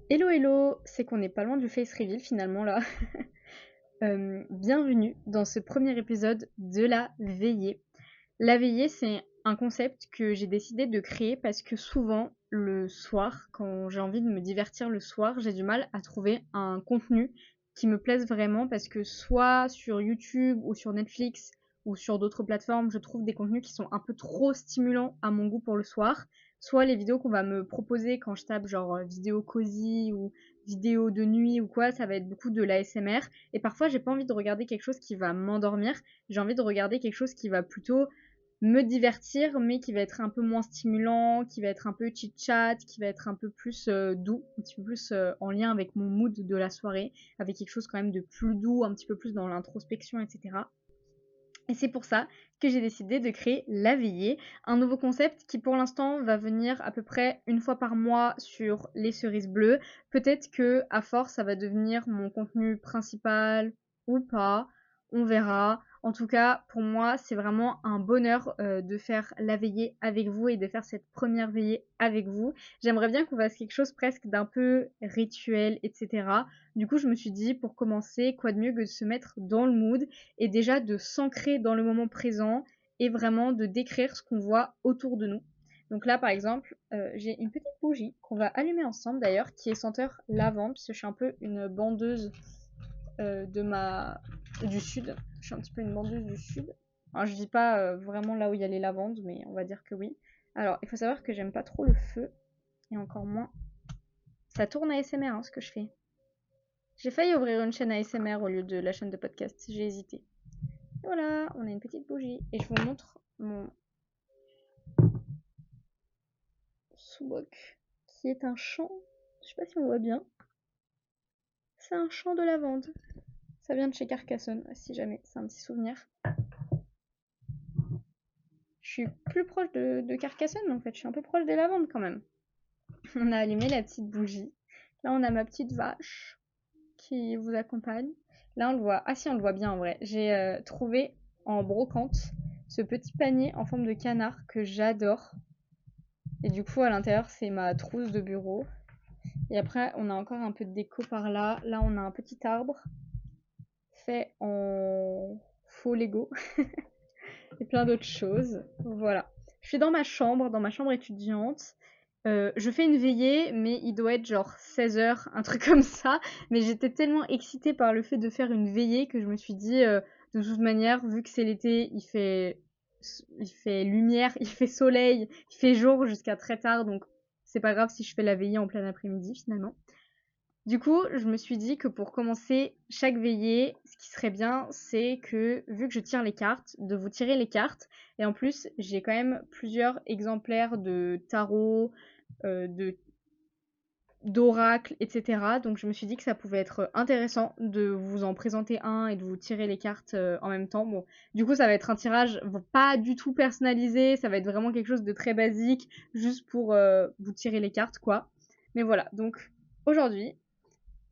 Hello hello, c'est qu'on n'est pas loin du face reveal finalement là. Bienvenue dans ce premier épisode de la veillée. La veillée, c'est un concept que j'ai décidé de créer parce que souvent le soir, quand j'ai envie de me divertir le soir, j'ai du mal à trouver un contenu qui me plaise vraiment parce que soit sur YouTube ou sur Netflix ou sur d'autres plateformes, je trouve des contenus qui sont un peu trop stimulants à mon goût pour le soir. Soit les vidéos qu'on va me proposer quand je tape genre vidéo cosy ou vidéo de nuit ou quoi, ça va être beaucoup de l'ASMR. Et parfois, j'ai pas envie de regarder quelque chose qui va m'endormir. J'ai envie de regarder quelque chose qui va plutôt me divertir, mais qui va être un peu moins stimulant, qui va être un peu chit-chat, qui va être un peu plus doux, un petit peu plus en lien avec mon mood de la soirée, avec quelque chose quand même de plus doux, un petit peu plus dans l'introspection, etc. Et c'est pour ça que j'ai décidé de créer La Veillée, un nouveau concept qui pour l'instant va venir à peu près une fois par mois sur les cerises bleues. Peut-être que à force ça va devenir mon contenu principal ou pas, on verra. En tout cas, pour moi, c'est vraiment un bonheur de faire la veillée avec vous et de faire cette première veillée avec vous. J'aimerais bien qu'on fasse quelque chose presque d'un peu rituel, etc. Du coup, je me suis dit, pour commencer, quoi de mieux que de se mettre dans le mood et déjà de s'ancrer dans le moment présent et vraiment de décrire ce qu'on voit autour de nous. Donc là, par exemple, j'ai une petite bougie qu'on va allumer ensemble d'ailleurs, qui est senteur lavande, parce que je suis un peu une bandeuse du sud. Je suis un petit peu une bandeuse du sud. Alors, je dis pas vraiment là où il y a les lavandes, mais on va dire que oui. Alors, il faut savoir que j'aime pas trop le feu, et encore moins. Ça tourne à ASMR, hein, ce que je fais. J'ai failli ouvrir une chaîne ASMR au lieu de la chaîne de podcast, j'ai hésité. Voilà, on a une petite bougie. Et je vous montre mon sous-boc, qui est un champ. Je sais pas si on voit bien. C'est un champ de lavande. Ça vient de chez Carcassonne, si jamais, c'est un petit souvenir. Je suis plus proche de Carcassonne en fait, je suis un peu proche des lavandes quand même. On a allumé la petite bougie. Là, on a ma petite vache qui vous accompagne. Là, on le voit. Ah si, on le voit bien en vrai. J'ai trouvé en brocante ce petit panier en forme de canard que j'adore. Et du coup, à l'intérieur, c'est ma trousse de bureau. Et après, on a encore un peu de déco par là. Là, on a un petit arbre fait en faux Lego et plein d'autres choses. Voilà. Je suis dans ma chambre étudiante. Je fais une veillée, mais il doit être genre 16 h, un truc comme ça. Mais j'étais tellement excitée par le fait de faire une veillée que je me suis dit, de toute manière, vu que c'est l'été, il fait lumière, il fait soleil, il fait jour jusqu'à très tard, donc c'est pas grave si je fais la veillée en plein après-midi finalement. Du coup, je me suis dit que pour commencer chaque veillée, ce qui serait bien, c'est que, vu que je tire les cartes, de vous tirer les cartes. Et en plus, j'ai quand même plusieurs exemplaires de tarot, de d'oracle, etc. Donc je me suis dit que ça pouvait être intéressant de vous en présenter un et de vous tirer les cartes en même temps. Bon, du coup, ça va être un tirage pas du tout personnalisé, ça va être vraiment quelque chose de très basique, juste pour vous tirer les cartes, quoi. Mais voilà, donc aujourd'hui,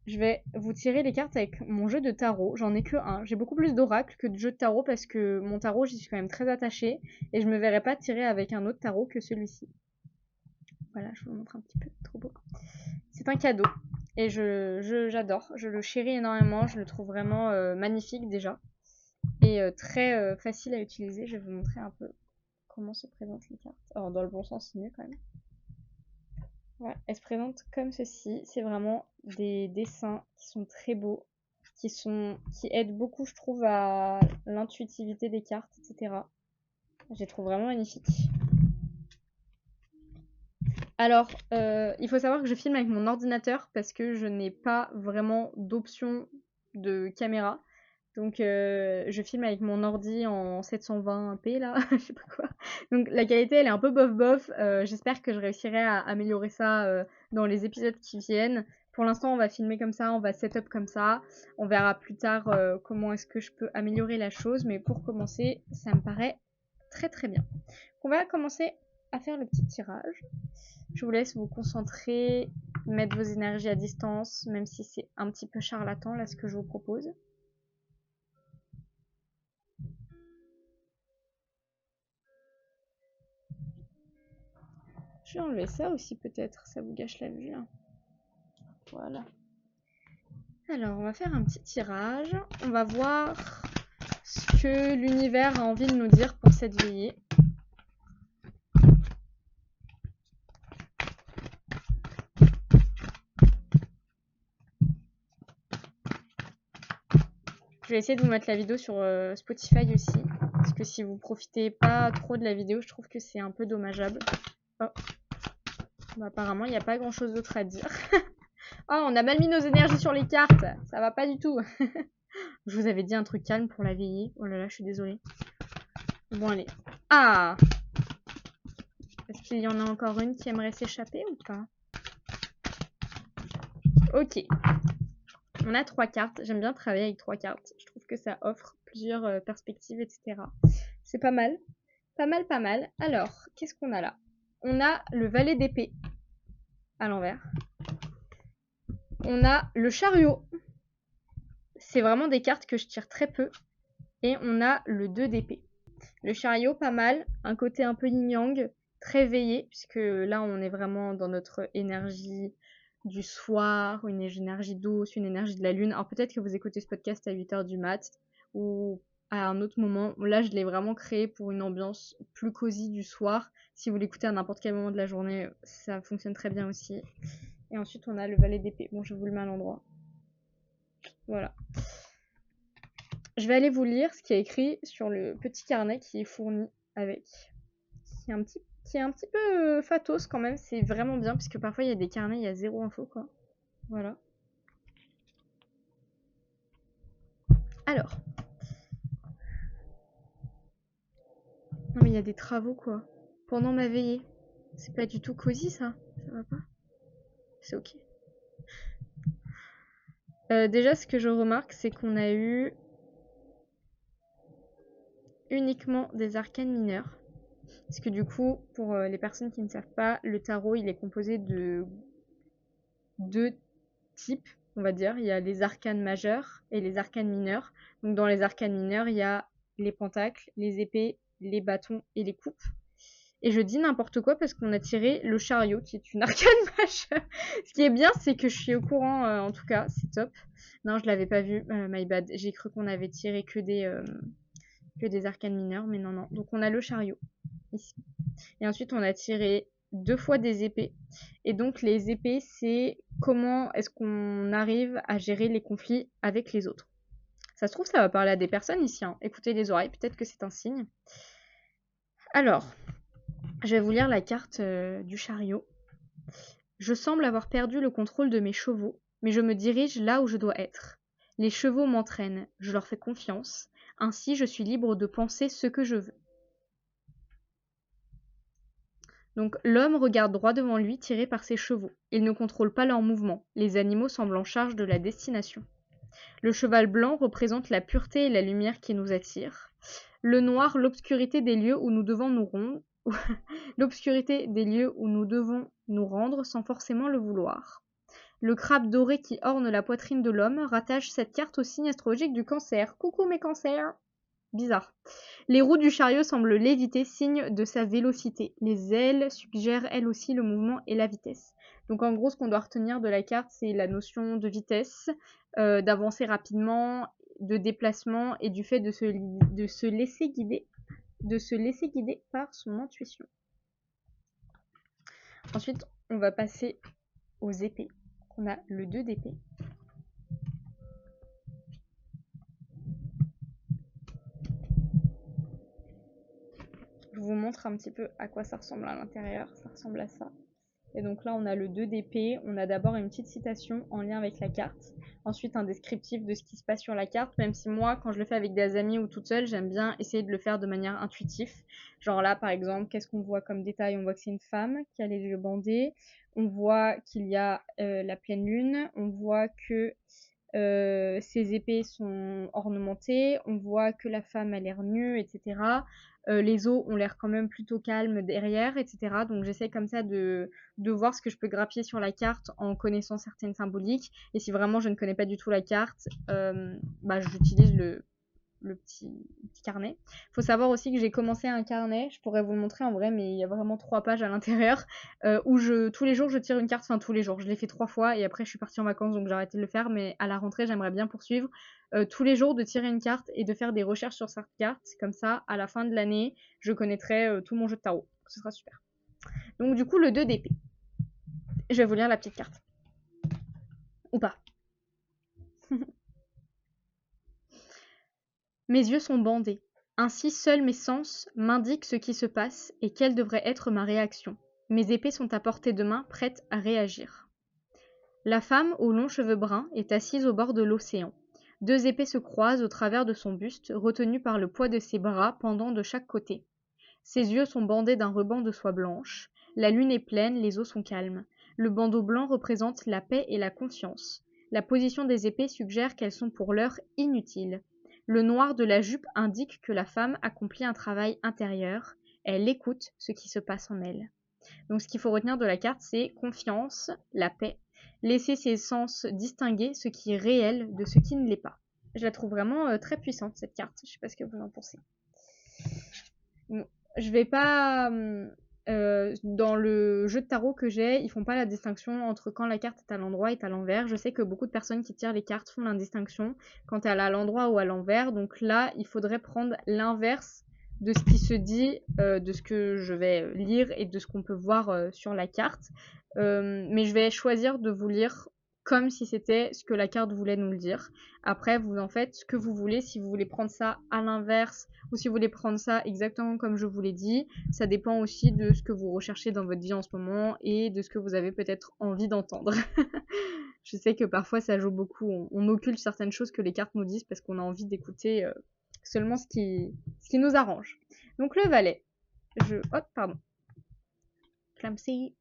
je vais vous tirer les cartes avec mon jeu de tarot. J'en ai que un. J'ai beaucoup plus d'oracles que de jeu de tarot parce que mon tarot, j'y suis quand même très attachée et je me verrais pas tirer avec un autre tarot que celui-ci. Voilà, je vous montre un petit peu. Trop beau. C'est un cadeau et j'adore. Je le chéris énormément. Je le trouve vraiment magnifique déjà et très facile à utiliser. Je vais vous montrer un peu comment se présentent les cartes. Alors, dans le bon sens, c'est mieux quand même. Ouais, elles se présentent comme ceci. C'est vraiment des dessins qui sont très beaux, qui aident beaucoup, je trouve, à l'intuitivité des cartes, etc. Je les trouve vraiment magnifiques. Alors, il faut savoir que je filme avec mon ordinateur parce que je n'ai pas vraiment d'option de caméra. Donc, je filme avec mon ordi en 720p là, je sais pas quoi. Donc, la qualité elle est un peu bof bof. J'espère que je réussirai à améliorer ça dans les épisodes qui viennent. Pour l'instant, on va filmer comme ça, on va setup comme ça. On verra plus tard comment est-ce que je peux améliorer la chose. Mais pour commencer, ça me paraît très très bien. On va commencer à faire le petit tirage. Je vous laisse vous concentrer, mettre vos énergies à distance, même si c'est un petit peu charlatan là ce que je vous propose. Je vais enlever ça aussi peut-être, ça vous gâche la vue là. Voilà. Alors, on va faire un petit tirage. On va voir ce que l'univers a envie de nous dire pour cette veillée. Je vais essayer de vous mettre la vidéo sur Spotify aussi. Parce que si vous profitez pas trop de la vidéo, je trouve que c'est un peu dommageable. Oh. Bah, apparemment, il n'y a pas grand chose d'autre à dire. Oh, on a mal mis nos énergies sur les cartes. Ça va pas du tout. Je vous avais dit un truc calme pour la veillée. Oh là là, je suis désolée. Bon, allez. Ah! Est-ce qu'il y en a encore une qui aimerait s'échapper ou pas? Ok. On a 3 cartes. J'aime bien travailler avec 3 cartes. Je trouve que ça offre plusieurs perspectives, etc. C'est pas mal. Pas mal, pas mal. Alors, qu'est-ce qu'on a là? On a le valet d'épée à l'envers. On a le chariot. C'est vraiment des cartes que je tire très peu. Et on a le 2 d'épée. Le chariot, pas mal. Un côté un peu yin-yang, très veillé, puisque là, on est vraiment dans notre énergie du soir, une énergie douce, une énergie de la lune. Alors peut-être que vous écoutez ce podcast à 8h du mat ou à un autre moment. Là, je l'ai vraiment créé pour une ambiance plus cosy du soir. Si vous l'écoutez à n'importe quel moment de la journée, ça fonctionne très bien aussi. Et ensuite, on a le valet d'épée. Bon, je vous le mets à l'endroit. Voilà. Je vais aller vous lire ce qui est écrit sur le petit carnet qui est fourni avec. Qui est un petit peu fatos quand même. C'est vraiment bien, puisque parfois, il y a des carnets, il y a 0 info, quoi. Voilà. Alors. Non mais il y a des travaux quoi. Pendant ma veillée. C'est pas du tout cosy ça. Ça va pas? C'est ok. Déjà ce que je remarque c'est qu'on a eu uniquement des arcanes mineurs. Parce que du coup, pour les personnes qui ne savent pas, le tarot il est composé de 2 types, on va dire. Il y a les arcanes majeurs et les arcanes mineurs. Donc dans les arcanes mineurs, il y a les pentacles, les épées, les bâtons et les coupes. Et je dis n'importe quoi parce qu'on a tiré le chariot, qui est une arcane majeure. Ce qui est bien, c'est que je suis au courant, en tout cas, c'est top. Non, je l'avais pas vu, my bad. J'ai cru qu'on avait tiré que des arcanes mineurs, mais non, non. Donc on a le chariot, ici. Et ensuite, on a tiré 2 fois des épées. Et donc les épées, c'est comment est-ce qu'on arrive à gérer les conflits avec les autres. Ça se trouve, ça va parler à des personnes ici, hein. Écoutez les oreilles, peut-être que c'est un signe. Alors, je vais vous lire la carte du chariot. Je semble avoir perdu le contrôle de mes chevaux, mais je me dirige là où je dois être. Les chevaux m'entraînent, je leur fais confiance, ainsi je suis libre de penser ce que je veux. Donc l'homme regarde droit devant lui, tiré par ses chevaux. Il ne contrôle pas leurs mouvements, les animaux semblent en charge de la destination. Le cheval blanc représente la pureté et la lumière qui nous attirent. Le noir, l'obscurité des lieux où nous devons nous rendre. L'obscurité des lieux où nous devons nous rendre sans forcément le vouloir. Le crabe doré qui orne la poitrine de l'homme rattache cette carte au signe astrologique du cancer. Coucou mes cancers! Bizarre. Les roues du chariot semblent léviter, signe de sa vélocité. Les ailes suggèrent elles aussi le mouvement et la vitesse. Donc en gros, ce qu'on doit retenir de la carte, c'est la notion de vitesse, d'avancer rapidement, de déplacement et du fait de se laisser guider par son intuition. Ensuite, on va passer aux épées. On a le 2 d'épée. Je vous montre un petit peu à quoi ça ressemble à l'intérieur. Ça ressemble à ça. Et donc là, on a le 2 d'épée. On a d'abord une petite citation en lien avec la carte. Ensuite, un descriptif de ce qui se passe sur la carte. Même si moi, quand je le fais avec des amis ou toute seule, j'aime bien essayer de le faire de manière intuitive. Genre là, par exemple, qu'est-ce qu'on voit comme détail? On voit que c'est une femme qui a les yeux bandés. On voit qu'il y a la pleine lune. On voit que ses épées sont ornementées. On voit que la femme a l'air nue, etc. Les os ont l'air quand même plutôt calmes derrière, etc. Donc j'essaie comme ça de voir ce que je peux grappiller sur la carte en connaissant certaines symboliques. Et si vraiment je ne connais pas du tout la carte, j'utilise le petit carnet. Faut savoir aussi que j'ai commencé un carnet, je pourrais vous le montrer en vrai, mais il y a vraiment 3 pages à l'intérieur, où tous les jours je tire une carte, enfin tous les jours, je l'ai fait 3 fois et après je suis partie en vacances donc j'ai arrêté de le faire, mais à la rentrée j'aimerais bien poursuivre, tous les jours de tirer une carte et de faire des recherches sur cette carte, comme ça à la fin de l'année je connaîtrai tout mon jeu de tarot, ce sera super. Donc du coup le 2 d'épée, je vais vous lire la petite carte. Ou pas. Mes yeux sont bandés. Ainsi seuls mes sens m'indiquent ce qui se passe et quelle devrait être ma réaction. Mes épées sont à portée de main, prêtes à réagir. La femme, aux longs cheveux bruns, est assise au bord de l'océan. 2 épées se croisent au travers de son buste, retenues par le poids de ses bras pendant de chaque côté. Ses yeux sont bandés d'un ruban de soie blanche. La lune est pleine, les eaux sont calmes. Le bandeau blanc représente la paix et la confiance. La position des épées suggère qu'elles sont pour l'heure inutiles. Le noir de la jupe indique que la femme accomplit un travail intérieur. Elle écoute ce qui se passe en elle. Donc ce qu'il faut retenir de la carte, c'est confiance, la paix. Laisser ses sens distinguer ce qui est réel de ce qui ne l'est pas. Je la trouve vraiment très puissante cette carte. Je ne sais pas ce que vous en pensez. Bon, je vais pas... dans le jeu de tarot que j'ai, ils font pas la distinction entre quand la carte est à l'endroit et à l'envers. Je sais que beaucoup de personnes qui tirent les cartes font la distinction quand elle est à l'endroit ou à l'envers. Donc là, il faudrait prendre l'inverse de ce qui se dit, de ce que je vais lire et de ce qu'on peut voir sur la carte. Mais je vais choisir de vous lire comme si c'était ce que la carte voulait nous le dire. Après, vous en faites ce que vous voulez. Si vous voulez prendre ça à l'inverse ou si vous voulez prendre ça exactement comme je vous l'ai dit, ça dépend aussi de ce que vous recherchez dans votre vie en ce moment et de ce que vous avez peut-être envie d'entendre. Je sais que parfois ça joue beaucoup, on occulte certaines choses que les cartes nous disent parce qu'on a envie d'écouter seulement ce qui nous arrange. Donc le valet, hop, pardon. Clumsy,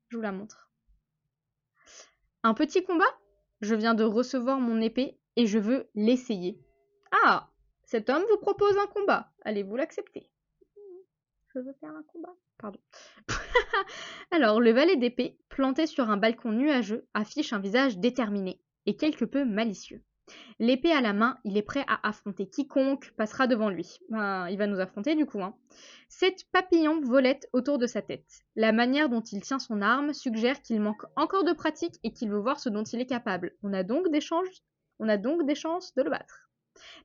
je vous la montre. Un petit combat? Je viens de recevoir mon épée et je veux l'essayer. Ah! Cet homme vous propose un combat. Allez-vous l'accepter? Je veux faire un combat. Pardon. Alors, le valet d'épée, planté sur un balcon nuageux, affiche un visage déterminé et quelque peu malicieux. L'épée à la main, il est prêt à affronter quiconque passera devant lui. Ben, il va nous affronter du coup. 7 papillons volette autour de sa tête. La manière dont il tient son arme suggère qu'il manque encore de pratique et qu'il veut voir ce dont il est capable. On a donc des chances de le battre.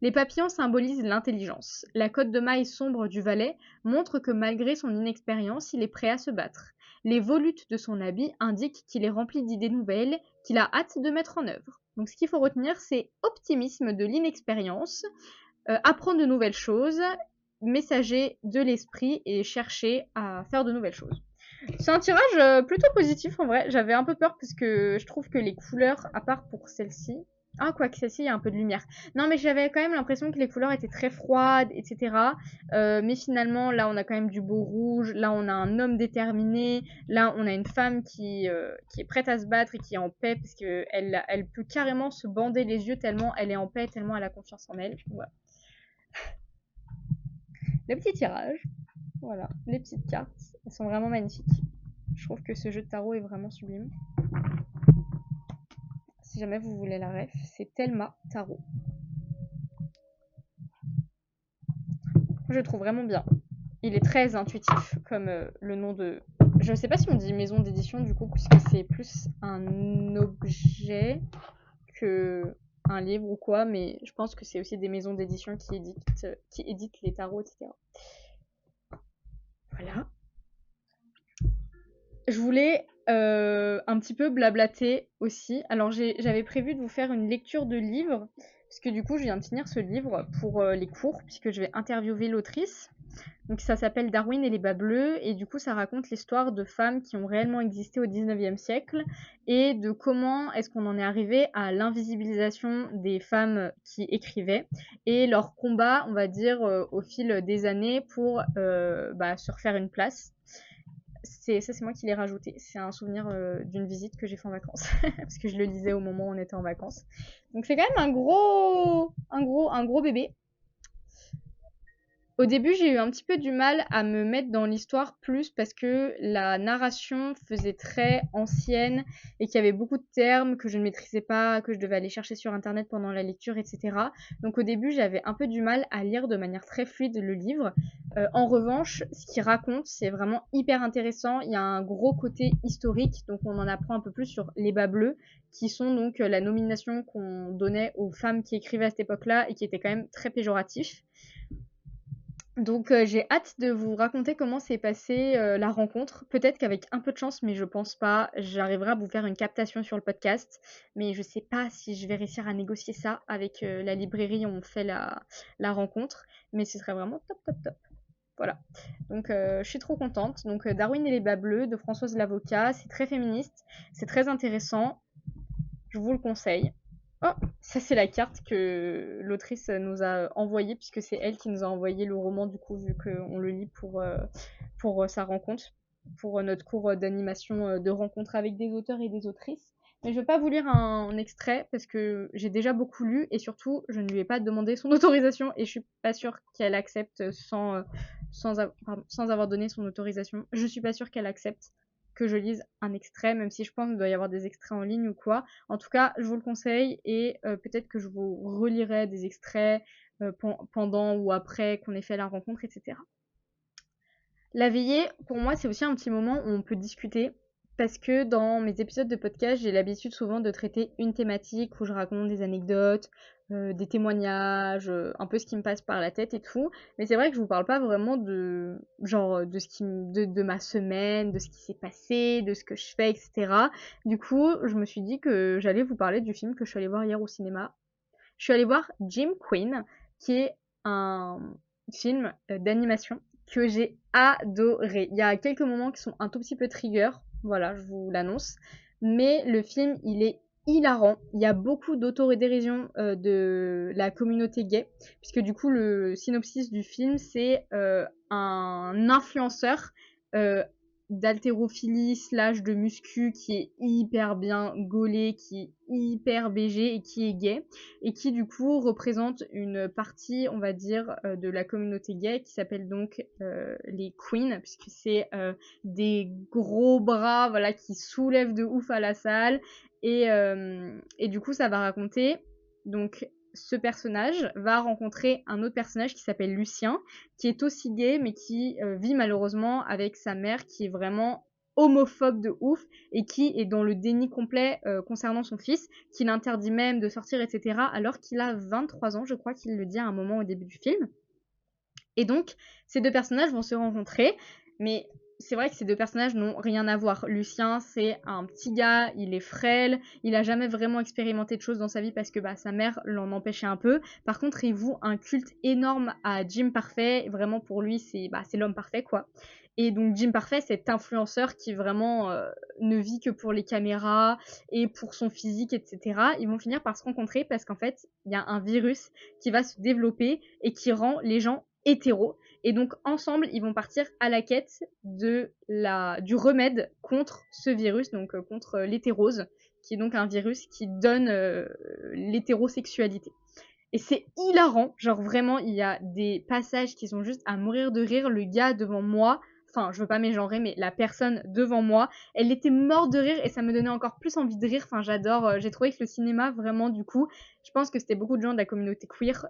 Les papillons symbolisent l'intelligence. La cotte de maille sombre du valet montre que malgré son inexpérience, il est prêt à se battre. Les volutes de son habit indiquent qu'il est rempli d'idées nouvelles, qu'il a hâte de mettre en œuvre. Donc ce qu'il faut retenir, c'est optimisme de l'inexpérience, apprendre de nouvelles choses, messager de l'esprit et chercher à faire de nouvelles choses. C'est un tirage plutôt positif en vrai. J'avais un peu peur parce que je trouve que les couleurs, à part pour celle-ci, ah, quoique celle-ci, il y a un peu de lumière. Non, mais j'avais quand même l'impression que les couleurs étaient très froides, etc. Mais finalement, là, on a quand même du beau rouge. Là, on a un homme déterminé. Là, on a une femme qui est prête à se battre et qui est en paix parce qu'elle peut carrément se bander les yeux tellement elle est en paix, tellement elle a confiance en elle. Voilà. Le petit tirage. Voilà, les petites cartes. Elles sont vraiment magnifiques. Je trouve que ce jeu de tarot est vraiment sublime. Si jamais vous voulez la ref, c'est Thelma Tarot. Je le trouve vraiment bien. Il est très intuitif, comme le nom de... Je ne sais pas si on dit maison d'édition du coup, puisque c'est plus un objet que un livre ou quoi, mais je pense que c'est aussi des maisons d'édition qui éditent les tarots, etc. Voilà. Je voulais un petit peu blablater aussi. Alors j'avais prévu de vous faire une lecture de livre, parce que du coup je viens de finir ce livre pour les cours, puisque je vais interviewer l'autrice. Donc ça s'appelle Darwin et les bas bleus, et du coup ça raconte l'histoire de femmes qui ont réellement existé au 19e siècle, et de comment est-ce qu'on en est arrivé à l'invisibilisation des femmes qui écrivaient, et leur combat, on va dire, au fil des années pour se refaire une place. Ça, c'est moi qui l'ai rajouté. C'est un souvenir d'une visite que j'ai fait en vacances. Parce que je le lisais au moment où on était en vacances. Donc c'est quand même un gros bébé. Au début, j'ai eu un petit peu du mal à me mettre dans l'histoire plus parce que la narration faisait très ancienne et qu'il y avait beaucoup de termes que je ne maîtrisais pas, que je devais aller chercher sur internet pendant la lecture, etc. Donc au début, j'avais un peu du mal à lire de manière très fluide le livre. En revanche, ce qu'il raconte, c'est vraiment hyper intéressant. Il y a un gros côté historique, donc on en apprend un peu plus sur les bas bleus, qui sont donc la nomination qu'on donnait aux femmes qui écrivaient à cette époque-là et qui était quand même très péjoratif. Donc j'ai hâte de vous raconter comment s'est passée la rencontre. Peut-être qu'avec un peu de chance, mais je pense pas, j'arriverai à vous faire une captation sur le podcast. Mais je sais pas si je vais réussir à négocier ça avec la librairie où on fait la rencontre. Mais ce serait vraiment top, top, top. Voilà. Donc je suis trop contente. Donc Darwin et les bas bleus de Françoise Lavocat, c'est très féministe, c'est très intéressant. Je vous le conseille. Oh, ça c'est la carte que l'autrice nous a envoyée, puisque c'est elle qui nous a envoyé le roman, du coup, vu qu'on le lit pour sa rencontre, pour notre cours d'animation de rencontre avec des auteurs et des autrices. Mais je ne vais pas vous lire un extrait, parce que j'ai déjà beaucoup lu, et surtout, je ne lui ai pas demandé son autorisation, et je suis pas sûre qu'elle accepte sans avoir donné son autorisation. Je suis pas sûre qu'elle accepte que je lise un extrait, même si je pense qu'il doit y avoir des extraits en ligne ou quoi. En tout cas, je vous le conseille et peut-être que je vous relirai des extraits pendant ou après qu'on ait fait la rencontre, etc. La veillée, pour moi, c'est aussi un petit moment où on peut discuter parce que dans mes épisodes de podcast, j'ai l'habitude souvent de traiter une thématique où je raconte des anecdotes, des témoignages, un peu ce qui me passe par la tête et tout. Mais c'est vrai que je vous parle pas vraiment de genre de ma semaine, de ce qui s'est passé, de ce que je fais, etc. Du coup, je me suis dit que j'allais vous parler du film que je suis allée voir hier au cinéma. Je suis allée voir Jim Queen, qui est un film d'animation que j'ai adoré. Il y a quelques moments qui sont un tout petit peu trigger, voilà, je vous l'annonce. Mais le film, il est hilarant. Il y a beaucoup d'autodérision de la communauté gay, puisque du coup, le synopsis du film, c'est un influenceur euh, d'haltérophilie slash de muscu qui est hyper bien gaulé, qui est hyper BG et qui est gay et qui du coup représente une partie, on va dire, de la communauté gay qui s'appelle donc les queens, puisque c'est des gros bras, voilà, qui soulèvent de ouf à la salle. Et du coup, ça va raconter donc ce personnage va rencontrer un autre personnage qui s'appelle Lucien, qui est aussi gay, mais qui vit malheureusement avec sa mère qui est vraiment homophobe de ouf et qui est dans le déni complet concernant son fils, qui l'interdit même de sortir, etc. alors qu'il a 23 ans, je crois qu'il le dit à un moment au début du film. Et donc, ces deux personnages vont se rencontrer, mais c'est vrai que ces deux personnages n'ont rien à voir. Lucien, c'est un petit gars, il est frêle, il a jamais vraiment expérimenté de choses dans sa vie parce que sa mère l'en empêchait un peu. Par contre, il voue un culte énorme à Jim Parfait. Vraiment, pour lui, c'est l'homme parfait, quoi. Et donc, Jim Parfait, cet influenceur qui vraiment ne vit que pour les caméras et pour son physique, etc. Ils vont finir par se rencontrer parce qu'en fait, il y a un virus qui va se développer et qui rend les gens hétéros. Et donc ensemble, ils vont partir à la quête du remède contre ce virus, donc contre l'hétérose, qui est donc un virus qui donne l'hétérosexualité. Et c'est hilarant, genre vraiment, il y a des passages qui sont juste à mourir de rire. Le gars devant moi, enfin, je veux pas mégenrer, mais la personne devant moi, elle était morte de rire et ça me donnait encore plus envie de rire. Enfin, j'adore, j'ai trouvé que le cinéma, vraiment, du coup, je pense que c'était beaucoup de gens de la communauté queer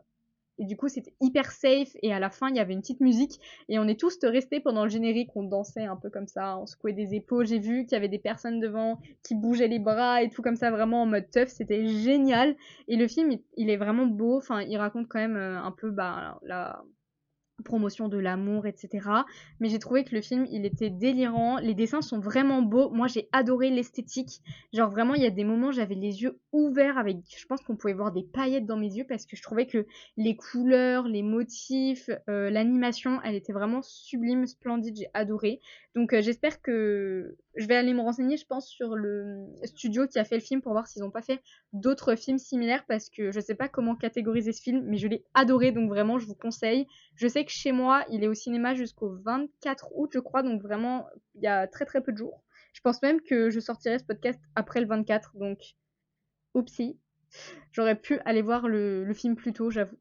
et du coup, c'était hyper safe. Et à la fin, il y avait une petite musique. Et on est tous restés pendant le générique. On dansait un peu comme ça. On secouait des épaules. J'ai vu qu'il y avait des personnes devant qui bougeaient les bras et tout comme ça, vraiment en mode teuf. C'était génial. Et le film, il est vraiment beau. Enfin, il raconte quand même un peu la promotion de l'amour, etc. Mais j'ai trouvé que le film, il était délirant. Les dessins sont vraiment beaux. Moi, j'ai adoré l'esthétique. Genre, vraiment, il y a des moments, j'avais les yeux ouverts avec... Je pense qu'on pouvait voir des paillettes dans mes yeux parce que je trouvais que les couleurs, les motifs, l'animation, elle était vraiment sublime, splendide. J'ai adoré. Donc, j'espère que... Je vais aller me renseigner, je pense, sur le studio qui a fait le film pour voir s'ils n'ont pas fait d'autres films similaires parce que je sais pas comment catégoriser ce film, mais je l'ai adoré. Donc, vraiment, je vous conseille. Je sais que chez moi, il est au cinéma jusqu'au 24 août, je crois, donc vraiment, il y a très très peu de jours. Je pense même que je sortirai ce podcast après le 24, donc oupsie. J'aurais pu aller voir le film plus tôt, j'avoue.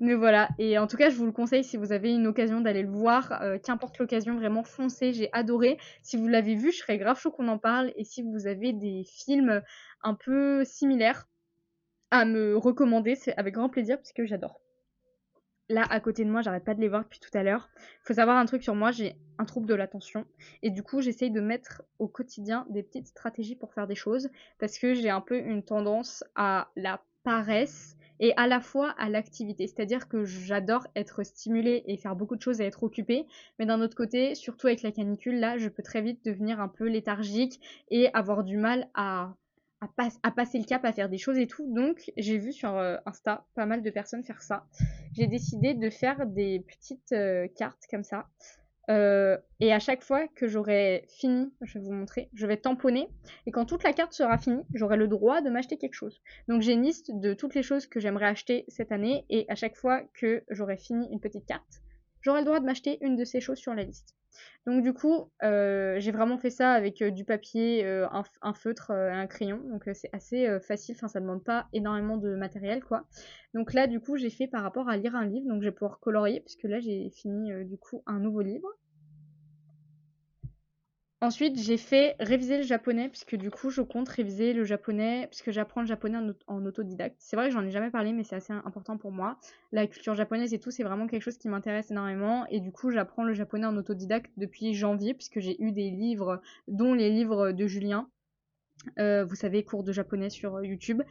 Mais voilà, et en tout cas, je vous le conseille si vous avez une occasion d'aller le voir. Qu'importe l'occasion, vraiment foncez, j'ai adoré. Si vous l'avez vu, je serais grave chaud qu'on en parle. Et si vous avez des films un peu similaires à me recommander, c'est avec grand plaisir parce que j'adore. Là, à côté de moi, j'arrête pas de les voir depuis tout à l'heure. Faut savoir un truc sur moi, j'ai un trouble de l'attention. Et du coup, j'essaye de mettre au quotidien des petites stratégies pour faire des choses. Parce que j'ai un peu une tendance à la paresse et à la fois à l'activité. C'est-à-dire que j'adore être stimulée et faire beaucoup de choses et être occupée. Mais d'un autre côté, surtout avec la canicule, là, je peux très vite devenir un peu léthargique et avoir du mal à passer le cap, à faire des choses et tout. Donc, j'ai vu sur Insta pas mal de personnes faire ça. J'ai décidé de faire des petites cartes comme ça. Et à chaque fois que j'aurai fini, je vais vous montrer, je vais tamponner. Et quand toute la carte sera finie, j'aurai le droit de m'acheter quelque chose. Donc j'ai une liste de toutes les choses que j'aimerais acheter cette année. Et à chaque fois que j'aurai fini une petite carte, j'aurai le droit de m'acheter une de ces choses sur la liste. Donc du coup, j'ai vraiment fait ça avec du papier, un feutre, un crayon. Donc c'est assez facile, enfin ça demande pas énormément de matériel quoi. Donc là du coup j'ai fait par rapport à lire un livre, donc je vais pouvoir colorier puisque là j'ai fini du coup un nouveau livre. Ensuite, j'ai fait réviser le japonais, puisque du coup, je compte réviser le japonais, puisque j'apprends le japonais en autodidacte. C'est vrai que j'en ai jamais parlé, mais c'est assez important pour moi. La culture japonaise et tout, c'est vraiment quelque chose qui m'intéresse énormément. Et du coup, j'apprends le japonais en autodidacte depuis janvier, puisque j'ai eu des livres, dont les livres de Julien. Vous savez, cours de japonais sur YouTube,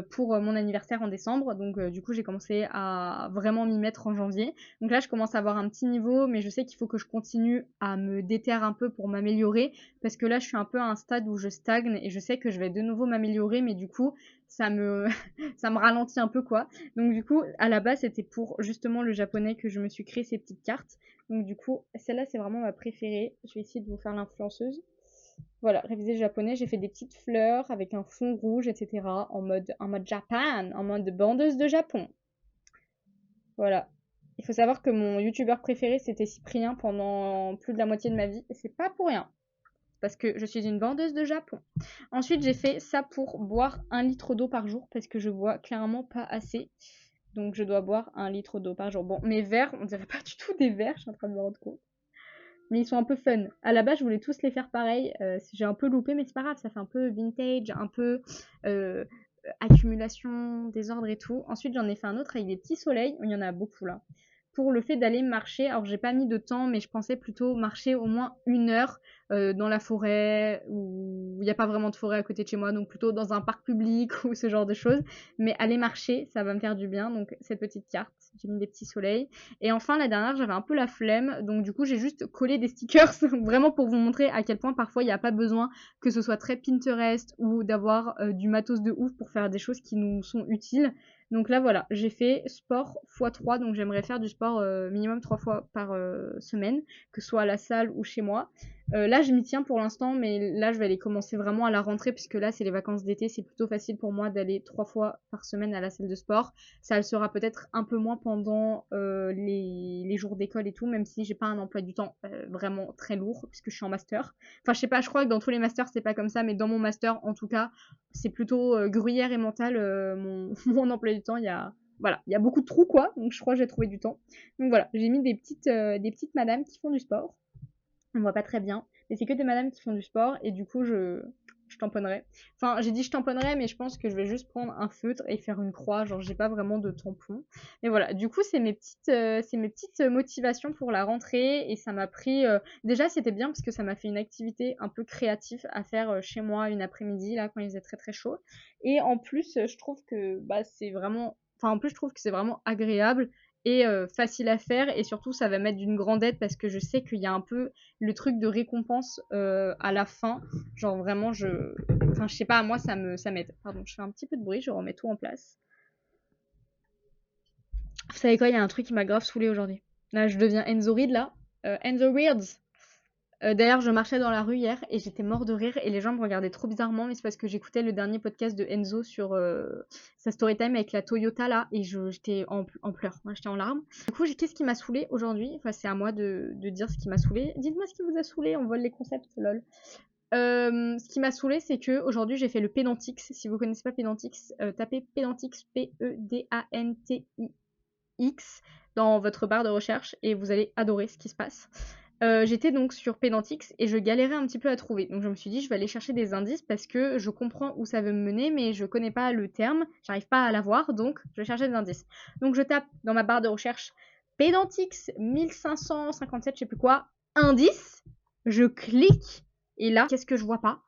pour mon anniversaire en décembre. Donc du coup, j'ai commencé à vraiment m'y mettre en janvier. Donc là, je commence à avoir un petit niveau, mais je sais qu'il faut que je continue à me déterre un peu pour m'améliorer, parce que là, je suis un peu à un stade où je stagne et je sais que je vais de nouveau m'améliorer, mais du coup, ça me, ça me ralentit un peu, quoi. Donc du coup, à la base, c'était pour justement le japonais que je me suis créé ces petites cartes. Donc du coup, celle-là, c'est vraiment ma préférée. Je vais essayer de vous faire l'influenceuse. Voilà, réviser le japonais, j'ai fait des petites fleurs avec un fond rouge, etc. En mode Japan, en mode bandeuse de Japon. Voilà. Il faut savoir que mon youtubeur préféré, c'était Cyprien pendant plus de la moitié de ma vie. Et c'est pas pour rien. Parce que je suis une bandeuse de Japon. Ensuite, j'ai fait ça pour boire 1 litre d'eau par jour. Parce que je bois clairement pas assez. Donc, je dois boire 1 litre d'eau par jour. Bon, mes verres, on dirait pas du tout des verres, je suis en train de me rendre compte. Mais ils sont un peu fun. À la base, je voulais tous les faire pareil. J'ai un peu loupé, mais c'est pas grave, ça fait un peu vintage, un peu euh, accumulation, désordre et tout. Ensuite, j'en ai fait un autre avec des petits soleils. Il y en a beaucoup là. Pour le fait d'aller marcher, alors j'ai pas mis de temps, mais je pensais plutôt marcher au moins 1 heure dans la forêt, où il n'y a pas vraiment de forêt à côté de chez moi, donc plutôt dans un parc public ou ce genre de choses. Mais aller marcher, ça va me faire du bien. Donc cette petite carte, j'ai mis des petits soleils. Et enfin, la dernière, j'avais un peu la flemme, donc du coup, j'ai juste collé des stickers, vraiment pour vous montrer à quel point parfois il n'y a pas besoin que ce soit très Pinterest ou d'avoir du matos de ouf pour faire des choses qui nous sont utiles. Donc là, voilà, j'ai fait sport x3, donc j'aimerais faire du sport minimum 3 fois par semaine, que ce soit à la salle ou chez moi. Là, je m'y tiens pour l'instant, mais là, je vais aller commencer vraiment à la rentrée, puisque là, c'est les vacances d'été, c'est plutôt facile pour moi d'aller 3 fois par semaine à la salle de sport. Ça le sera peut-être un peu moins pendant les jours d'école et tout, même si j'ai pas un emploi du temps vraiment très lourd, puisque je suis en master. Enfin, je sais pas, je crois que dans tous les masters, c'est pas comme ça, mais dans mon master, en tout cas, c'est plutôt gruyère et mental, mon emploi du temps. Voilà, il y a beaucoup de trous, quoi, donc je crois que j'ai trouvé du temps. Donc voilà, j'ai mis des petites madames qui font du sport. On voit pas très bien, mais c'est que des madames qui font du sport, et du coup, je tamponnerai. Enfin, j'ai dit je tamponnerai, mais je pense que je vais juste prendre un feutre et faire une croix, genre j'ai pas vraiment de tampon. Mais voilà, du coup, c'est mes petites motivations pour la rentrée, et ça m'a pris... Déjà, c'était bien parce que ça m'a fait une activité un peu créative à faire chez moi une après-midi, là, quand il faisait très très chaud. Et en plus, je trouve que bah, c'est vraiment... Enfin, en plus, je trouve que c'est vraiment agréable et facile à faire, et surtout ça va m'être d'une grande aide parce que je sais qu'il y a un peu le truc de récompense à la fin, genre vraiment enfin je sais pas, moi ça m'aide. Pardon, je fais un petit peu de bruit, je remets tout en place. Vous savez quoi, il y a un truc qui m'a grave saoulé aujourd'hui. Là je deviens Enzo Reed là. Enzo Reeds. D'ailleurs, je marchais dans la rue hier et j'étais mort de rire et les gens me regardaient trop bizarrement, mais c'est parce que j'écoutais le dernier podcast de Enzo sur sa story time avec la Toyota là, et j'étais en pleurs, moi j'étais en larmes. Du coup, qu'est-ce qui m'a saoulé aujourd'hui? Enfin, c'est à moi de dire ce qui m'a saoulé. Dites-moi ce qui vous a saoulé, on vole les concepts, lol. Ce qui m'a saoulée, c'est que aujourd'hui j'ai fait le Pedantix. Si vous connaissez pas Pedantix, tapez Pedantix, Pedantix dans votre barre de recherche et vous allez adorer ce qui se passe. J'étais donc sur Pedantix et je galérais un petit peu à trouver. Donc je me suis dit, je vais aller chercher des indices parce que je comprends où ça veut me mener, mais je connais pas le terme, j'arrive pas à l'avoir, donc je vais chercher des indices. Donc je tape dans ma barre de recherche Pedantix 1557, je sais plus quoi, indice, je clique et là, qu'est-ce que je vois pas?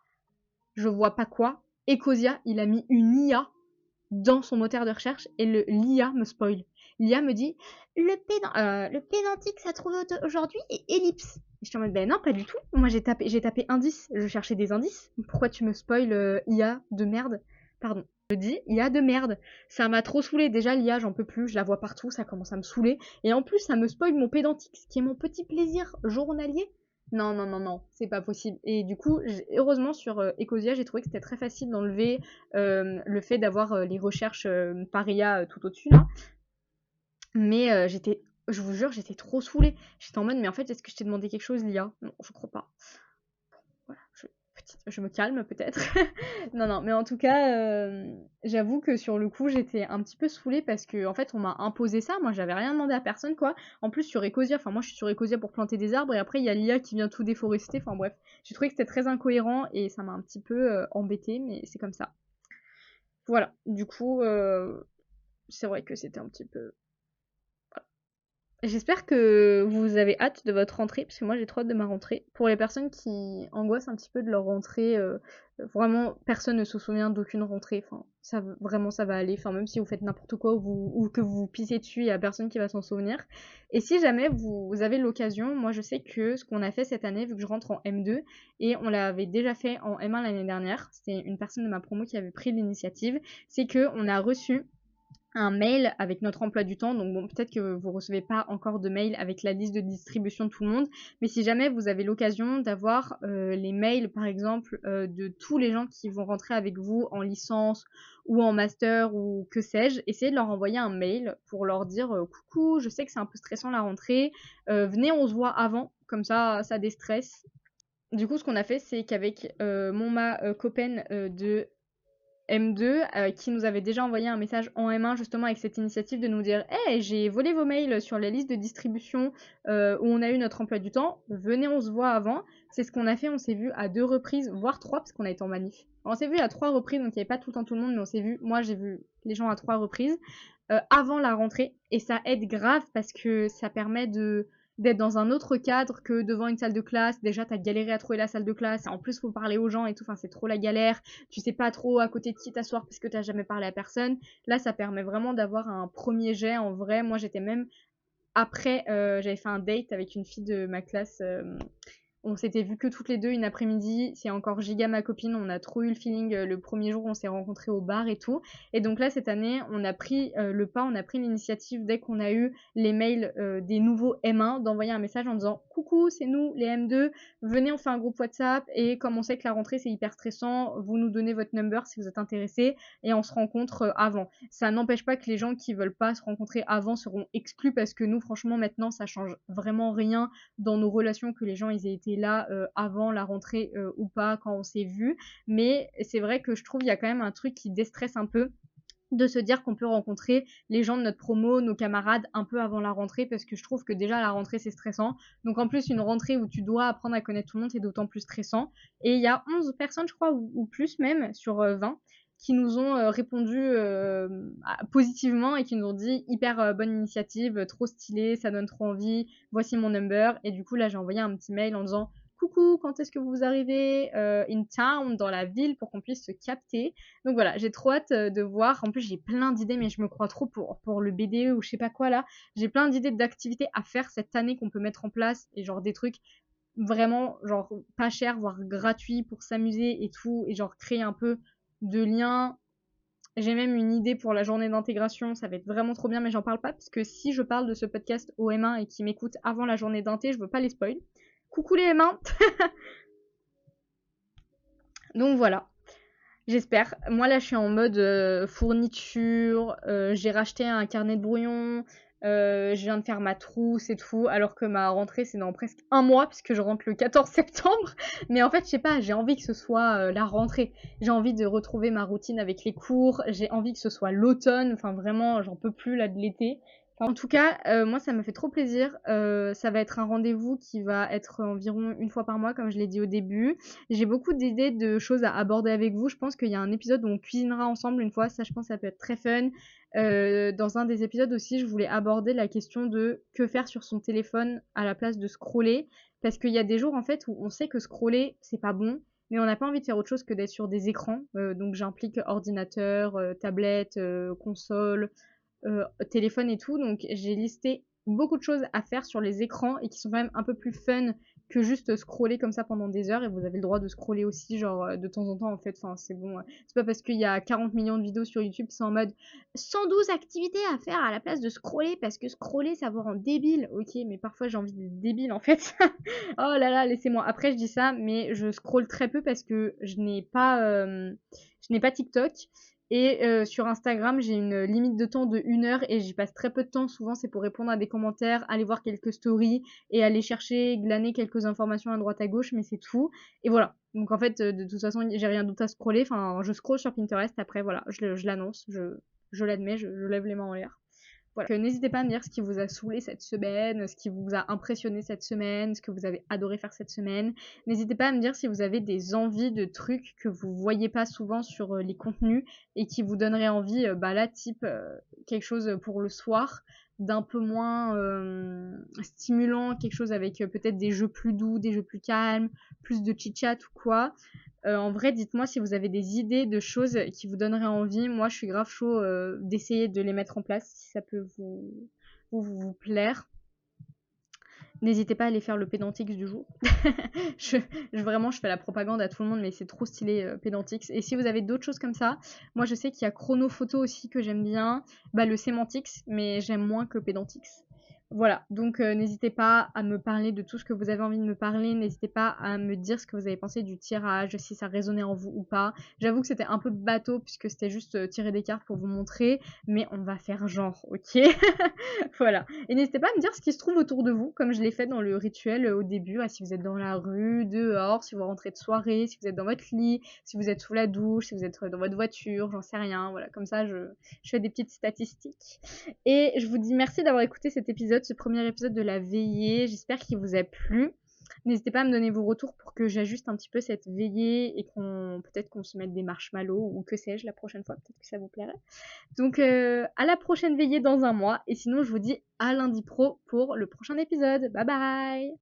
Je vois pas quoi. Ecosia, il a mis une IA dans son moteur de recherche et l'IA me spoil. L'IA me dit le pédantix à trouver aujourd'hui est ellipse. Et je suis en mode ben non, pas du tout. Moi j'ai tapé indice, je cherchais des indices. Pourquoi tu me spoil IA de merde? Pardon. Je dis IA de merde. Ça m'a trop saoulé. Déjà l'IA, j'en peux plus, je la vois partout, ça commence à me saouler. Et en plus, ça me spoil mon pédantix, qui est mon petit plaisir journalier. Non, non, non, non, c'est pas possible. Et du coup, heureusement sur Ecosia, j'ai trouvé que c'était très facile d'enlever le fait d'avoir les recherches par IA tout au-dessus là. Mais je vous jure, j'étais trop saoulée. J'étais en mode, mais en fait, est-ce que je t'ai demandé quelque chose, l'IA? Non, je crois pas. Voilà, je me calme peut-être. Non, non, mais en tout cas, j'avoue que sur le coup, j'étais un petit peu saoulée parce que en fait, on m'a imposé ça. Moi, j'avais rien demandé à personne, quoi. En plus, sur Ecosia, enfin, moi, je suis sur Ecosia pour planter des arbres et après, il y a l'IA qui vient tout déforester. Enfin, bref, j'ai trouvé que c'était très incohérent et ça m'a un petit peu embêtée, mais c'est comme ça. Voilà, du coup, c'est vrai que c'était un petit peu. J'espère que vous avez hâte de votre rentrée, parce que moi j'ai trop hâte de ma rentrée. Pour les personnes qui angoissent un petit peu de leur rentrée, vraiment personne ne se souvient d'aucune rentrée. Enfin, vraiment ça va aller. Enfin, même si vous faites n'importe quoi ou que vous pissez dessus, il y a personne qui va s'en souvenir. Et si jamais vous avez l'occasion, moi je sais que ce qu'on a fait cette année, vu que je rentre en M2, et on l'avait déjà fait en M1 l'année dernière, c'était une personne de ma promo qui avait pris l'initiative, c'est que on a reçu un mail avec notre emploi du temps. Donc bon, peut-être que vous recevez pas encore de mail avec la liste de distribution de tout le monde, mais si jamais vous avez l'occasion d'avoir les mails, par exemple, de tous les gens qui vont rentrer avec vous en licence ou en master ou que sais-je, essayez de leur envoyer un mail pour leur dire coucou, je sais que c'est un peu stressant la rentrée, venez, on se voit avant, comme ça déstresse. Du coup, ce qu'on a fait, c'est qu'avec ma copaine de M2 qui nous avait déjà envoyé un message en M1 justement avec cette initiative de nous dire hey, j'ai volé vos mails sur la liste de distribution où on a eu notre emploi du temps, venez on se voit avant. C'est ce qu'on a fait, on s'est vu à 2 reprises, voire 3 parce qu'on a été en manif. On s'est vu à 3 reprises, donc il n'y avait pas tout le temps tout le monde, mais on s'est vu, moi j'ai vu les gens à 3 reprises avant la rentrée et ça aide grave parce que ça permet d'être dans un autre cadre que devant une salle de classe. Déjà, t'as galéré à trouver la salle de classe, et en plus, faut parler aux gens et tout, enfin, c'est trop la galère. Tu sais pas trop à côté de qui t'asseoir parce que t'as jamais parlé à personne. Là, ça permet vraiment d'avoir un premier jet en vrai. Moi, j'étais même après, j'avais fait un date avec une fille de ma classe. On s'était vu que toutes les deux une après-midi. C'est encore giga ma copine. On a trop eu le feeling le premier jour. On s'est rencontrés au bar et tout. Et donc là, cette année, on a pris le pas, on a pris l'initiative dès qu'on a eu les mails des nouveaux M1 d'envoyer un message en disant coucou, c'est nous les M2. Venez, on fait un groupe WhatsApp. Et comme on sait que la rentrée c'est hyper stressant, vous nous donnez votre number si vous êtes intéressés et on se rencontre avant. Ça n'empêche pas que les gens qui veulent pas se rencontrer avant seront exclus parce que nous, franchement, maintenant, ça change vraiment rien dans nos relations que les gens ils aient été là avant la rentrée ou pas quand on s'est vu. Mais c'est vrai que je trouve il y a quand même un truc qui déstresse un peu de se dire qu'on peut rencontrer les gens de notre promo, nos camarades un peu avant la rentrée parce que je trouve que déjà la rentrée c'est stressant. Donc en plus une rentrée où tu dois apprendre à connaître tout le monde c'est d'autant plus stressant. Et il y a 11 personnes je crois ou plus même sur 20 qui nous ont répondu positivement et qui nous ont dit hyper bonne initiative, trop stylé, ça donne trop envie, voici mon number. Et du coup là j'ai envoyé un petit mail en disant coucou, quand est-ce que vous arrivez in town, dans la ville, pour qu'on puisse se capter. Donc voilà, j'ai trop hâte de voir. En plus, j'ai plein d'idées, mais je me crois trop pour le BDE ou je sais pas quoi là. J'ai plein d'idées d'activités à faire cette année qu'on peut mettre en place et genre des trucs vraiment genre pas chers, voire gratuits pour s'amuser et tout, et genre créer un peu de liens. J'ai même une idée pour la journée d'intégration, ça va être vraiment trop bien, mais j'en parle pas parce que si je parle de ce podcast au M1 et qui m'écoutent avant la journée d'inté, je veux pas les spoil. Coucou les M1. Donc voilà. J'espère. Moi là je suis en mode fourniture, j'ai racheté un carnet de brouillon, Je viens de faire ma trousse et tout, alors que ma rentrée c'est dans presque un mois puisque je rentre le 14 septembre. Mais en fait, je sais pas, j'ai envie que ce soit la rentrée. J'ai envie de retrouver ma routine avec les cours. J'ai envie que ce soit l'automne. Enfin, vraiment, j'en peux plus là de l'été. Enfin, en tout cas, moi, ça me fait trop plaisir. Ça va être un rendez-vous qui va être environ une fois par mois, comme je l'ai dit au début. J'ai beaucoup d'idées de choses à aborder avec vous. Je pense qu'il y a un épisode où on cuisinera ensemble une fois. Ça, je pense, ça peut être très fun. Dans un des épisodes aussi, je voulais aborder la question de que faire sur son téléphone à la place de scroller. Parce qu'il y a des jours, en fait, où on sait que scroller, c'est pas bon. Mais on n'a pas envie de faire autre chose que d'être sur des écrans. Donc j'implique ordinateur, tablette, console, téléphone et tout. Donc j'ai listé beaucoup de choses à faire sur les écrans et qui sont quand même un peu plus fun que juste scroller comme ça pendant des heures. Et vous avez le droit de scroller aussi, genre de temps en temps en fait. Enfin, c'est bon. C'est pas parce qu'il y a 40 millions de vidéos sur YouTube, c'est en mode 112 activités à faire à la place de scroller parce que scroller ça vous rend débile. Ok, mais parfois j'ai envie d'être débile en fait. Oh là là, laissez-moi. Après, je dis ça, mais je scrolle très peu parce que je n'ai pas TikTok. Et sur Instagram, j'ai une limite de temps de 1 heure et j'y passe très peu de temps. Souvent, c'est pour répondre à des commentaires, aller voir quelques stories et aller chercher, glaner quelques informations à droite à gauche, mais c'est tout. Et voilà. Donc en fait, de toute façon, j'ai rien d'autre à scroller. Enfin, je scrolle sur Pinterest. Après, voilà, je l'annonce, je l'admets, je lève les mains en l'air. Voilà. N'hésitez pas à me dire ce qui vous a saoulé cette semaine, ce qui vous a impressionné cette semaine, ce que vous avez adoré faire cette semaine. N'hésitez pas à me dire si vous avez des envies de trucs que vous voyez pas souvent sur les contenus et qui vous donneraient envie, bah là, type quelque chose pour le soir, d'un peu moins stimulant, quelque chose avec peut-être des jeux plus doux, des jeux plus calmes, plus de chit-chat ou quoi. En vrai, dites-moi si vous avez des idées de choses qui vous donneraient envie. Moi, je suis grave chaud d'essayer de les mettre en place si ça peut vous plaire. N'hésitez pas à aller faire le Pédantix du jour. Vraiment, je fais la propagande à tout le monde, mais c'est trop stylé Pédantix. Et si vous avez d'autres choses comme ça, moi je sais qu'il y a Chronophoto aussi que j'aime bien, bah, le Sémantix, mais j'aime moins que Pédantix. Voilà, donc n'hésitez pas à me parler de tout ce que vous avez envie de me parler, n'hésitez pas à me dire ce que vous avez pensé du tirage, si ça résonnait en vous ou pas. J'avoue que c'était un peu bateau puisque c'était juste tirer des cartes pour vous montrer, mais on va faire genre, ok. Voilà. Et n'hésitez pas à me dire ce qui se trouve autour de vous, comme je l'ai fait dans le rituel au début, si vous êtes dans la rue, dehors, si vous rentrez de soirée, si vous êtes dans votre lit, si vous êtes sous la douche, si vous êtes dans votre voiture, j'en sais rien. Voilà, comme ça, je fais des petites statistiques. Et je vous dis merci d'avoir écouté cet épisode, ce premier épisode de la veillée. J'espère qu'il vous a plu. N'hésitez pas à me donner vos retours pour que j'ajuste un petit peu cette veillée et peut-être qu'on se mette des marshmallows ou que sais-je la prochaine fois. Peut-être que ça vous plairait. Donc à la prochaine veillée dans un mois. Et sinon, je vous dis à lundi pro pour le prochain épisode. Bye bye!